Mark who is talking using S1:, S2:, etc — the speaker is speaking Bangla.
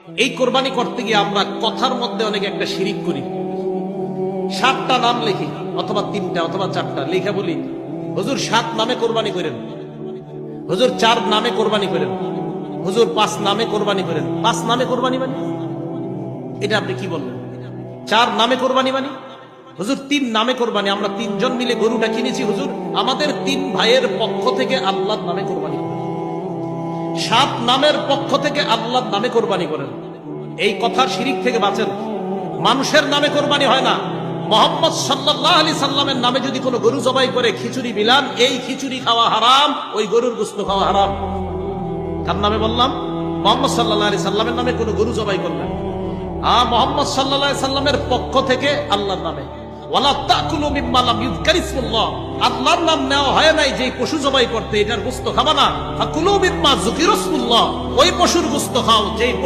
S1: এই কোরবানি করতে গিয়ে আমরা কথার মধ্যে অনেক একটা শিরিক করি। 7টা নাম লিখি, অথবা 3টা অথবা 4টা লিখে বলি, হুজুর 7 নামে কোরবানি করেন, হুজুর 4 নামে কোরবানি করেন, হুজুর 5 নামে কোরবানি করেন। 5 নামে কোরবানি মানে এটা আপনি কি বললেন? 4 নামে কোরবানি মানে হুজুর 3 নামে কোরবানি, আমরা 3 জন মিলে গরুটা কিনেছি, হুজুর আমাদের 3 ভাইয়ের পক্ষ থেকে আল্লাহর নামে কোরবানি করেন। 7 নামের পক্ষ থেকে আল্লাহর নামে কোরবানি করেন। এই কথার শিরিক থেকে বাঁচেন। মানুষের নামে কোরবানি হয় না। মুহাম্মদ সাল্লাল্লাহু আলাইহি সাল্লামের নামে যদি কোনো গরু জবাই করে খিচুড়ি বিলান, এই খিচুড়ি খাওয়া হারাম, ওই গরুর গোশত খাওয়া হারাম। কার নামে বললাম? মুহাম্মদ সাল্লাল্লাহু আলাইহি সাল্লামের নামে কোনো গরু জবাই করলেন, মুহাম্মদ সাল্লাল্লাহু আলাইহি সাল্লামের পক্ষ থেকে আল্লাহর নামে। ওয়ালা তাকুলু মিম্মা লাম ইযকার ইসমুল্লাহ, আল্লাহর নাম নেওয়া হয় নাই যে পশু জবাই করতে, এটার গোশত খাবা না। ফাকুলু মিম্মা যুকিরা ইসমুল্লাহ, ওই পশুর গোশত খাও যেই পশু